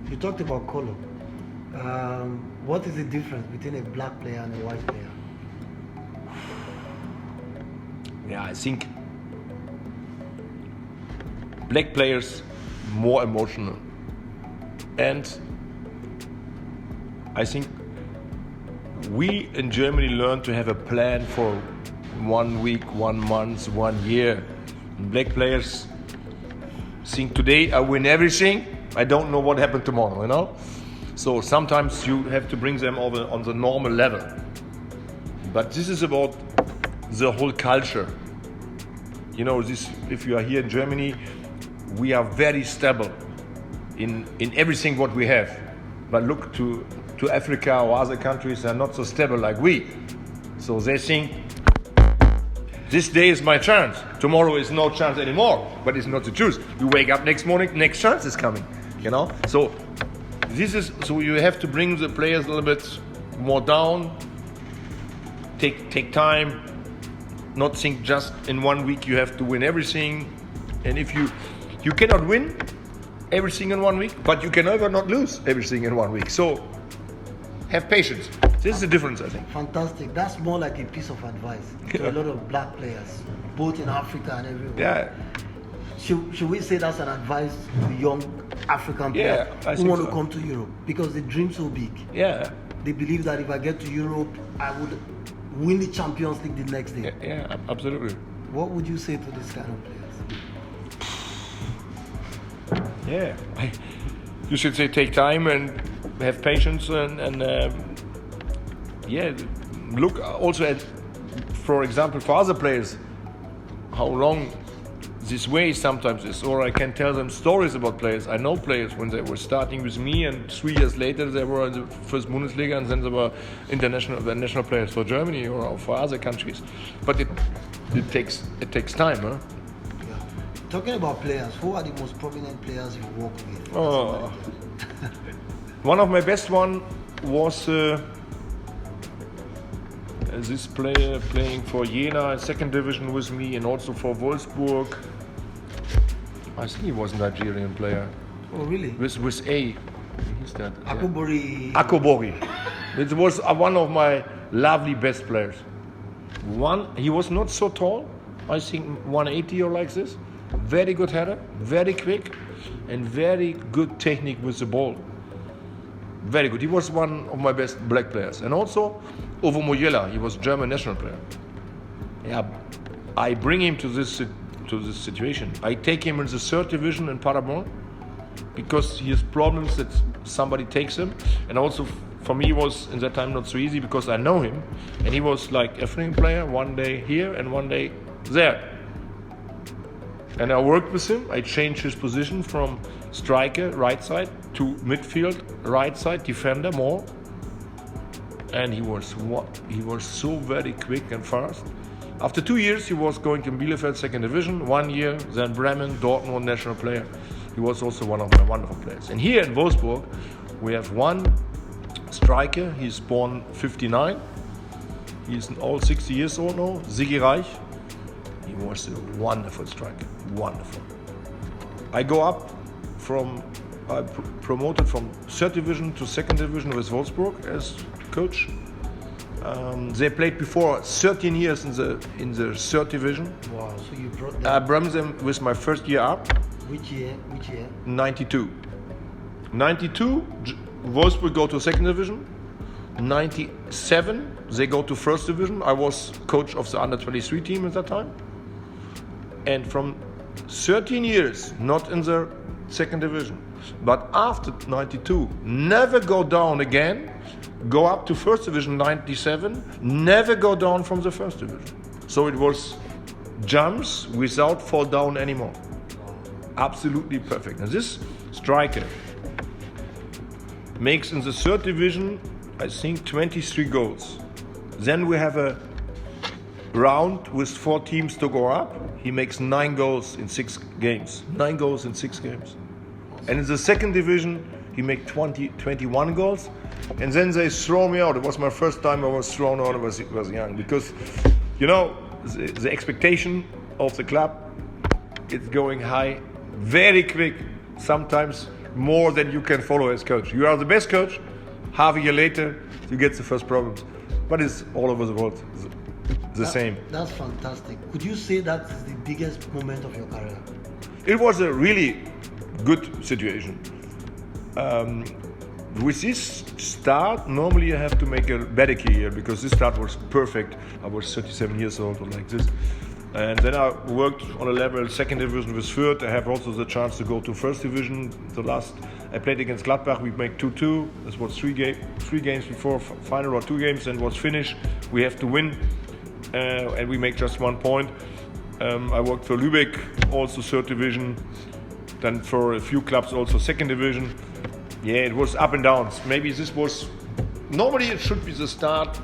You talked about color. What is the difference between a black player and a white player? Yeah, I think black players more emotional, and I think we in Germany learn to have a plan for 1 week, 1 month, 1 year. Black players think today I win everything. I don't know what happened tomorrow, you know. So sometimes you have to bring them on the normal level. But this is about the whole culture. You know, this, if you are here in Germany, we are very stable in everything what we have. But look to Africa or other countries, they're not so stable like we. So they think, this day is my chance. Tomorrow is no chance anymore, but it's not the truth. You wake up next morning, next chance is coming, you know? So you have to bring the players a little bit more down, take time, not think just in 1 week you have to win everything. And if you cannot win everything in 1 week, but you can never not lose everything in 1 week. So have patience. This is the difference, I think. Fantastic. That's more like a piece of advice to a lot of black players, both in Africa and everywhere. Yeah. Should we say that's an advice to young African players who want to come to Europe? Because the dream's so big. Yeah. They believe that if I get to Europe, I would win the Champions League the next day. Yeah, absolutely. What would you say to this kind of players? Yeah. You should say take time and have patience and look also at, for example, for other players, how long this way sometimes is. Or I can tell them stories about players. I know players when they were starting with me, and 3 years later they were in the first Bundesliga, and then they were national players for Germany or for other countries. But it takes time, huh? Yeah. Talking about players, who are the most prominent players you work with? Oh. One of my best one was this player playing for Jena, second division with me, and also for Wolfsburg. I think he was a Nigerian player. Oh, really? With A. Who's that? Akobori. It was one of my lovely best players. He was not so tall. I think 180 or like this. Very good header, very quick, and very good technique with the ball. Very good. He was one of my best black players. And also Uwe Erkenbrecher, he was a German national player. Yeah, I bring him to this situation. I take him in the third division in Paderborn because he has problems that somebody takes him. And also for me it was in that time not so easy because I know him. And he was like a freaking player, one day here and one day there. And I worked with him. I changed his position from striker, right side, to midfield, right side, defender more. And he was so very quick and fast. After 2 years, he was going to Bielefeld second division. 1 year, then Bremen, Dortmund national player. He was also one of my wonderful players. And here in Wolfsburg, we have one striker. He's born 59. He's all 60 years old now. Sigi Reich. He was a wonderful striker. Wonderful. I go up promoted from third division to second division with Wolfsburg as coach. They played before 13 years in the third division. Wow, so you brought them. I brought them with my first year up. Which year? 92. 92, Wolfsburg go to second division. 97, they go to first division. I was coach of the under 23 team at that time. And from 13 years, not in the second division, but after 92, never go down again, go up to first division 97, never go down from the first division. So it was jumps without fall down anymore. Absolutely perfect. And this striker makes in the third division, I think, 23 goals. Then we have a round with 4 teams to go up. He makes 9 goals in 6 games. 9 goals in 6 games. And in the second division, he made 21 goals. And then they throw me out. It was my first time I was thrown out when I was young. Because, you know, the expectation of the club is going high, very quick. Sometimes more than you can follow as coach. You are the best coach. Half a year later, you get the first problems. But it's all over the world the same. That's fantastic. Could you say that's the biggest moment of your career? It was a really good situation. With this start, normally you have to make a better career because this start was perfect. I was 37 years old or like this. And then I worked on a level, second division with Fürth. I have also the chance to go to first division. I played against Gladbach, we make 2-2. This was three games before final or 2 games and was finished. We have to win and we make just 1 point. I worked for Lübeck, also third division. Then for a few clubs, also second division. Yeah, it was up and downs. Maybe this was, normally it should be the start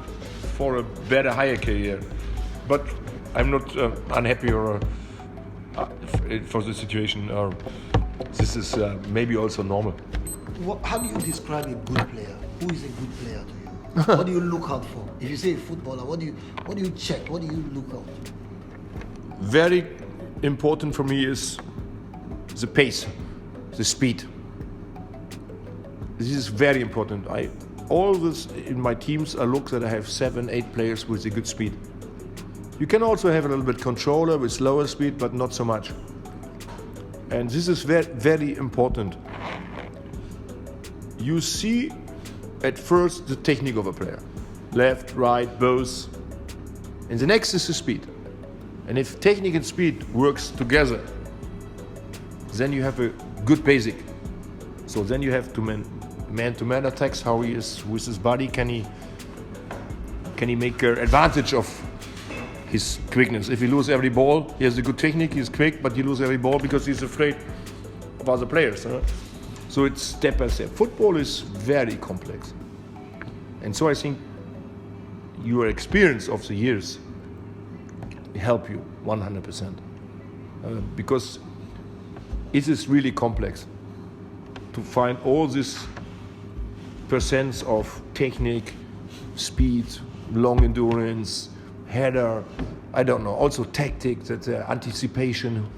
for a better, higher career. But I'm not unhappy or for the situation. This is maybe also normal. How do you describe a good player? Who is a good player to you? What do you look out for? If you say a footballer, what do you check? What do you look out? Very important for me is the pace, the speed. This is very important. Always in my teams, I look that I have 7-8 players with a good speed. You can also have a little bit controller with slower speed, but not so much. And this is very, very important. You see at first the technique of a player. Left, right, both. And the next is the speed. And if technique and speed works together, then you have a good basic. So then you have to man-to-man attacks, how he is with his body. Can he make advantage of his quickness? If he loses every ball, he has a good technique, he's quick, but he loses every ball because he's afraid of other players. Huh? So it's step by step. Football is very complex. And so I think your experience of the years help you 100%. Because it is really complex to find all this percents of technique, speed, long endurance, header, I don't know, also tactics, that anticipation,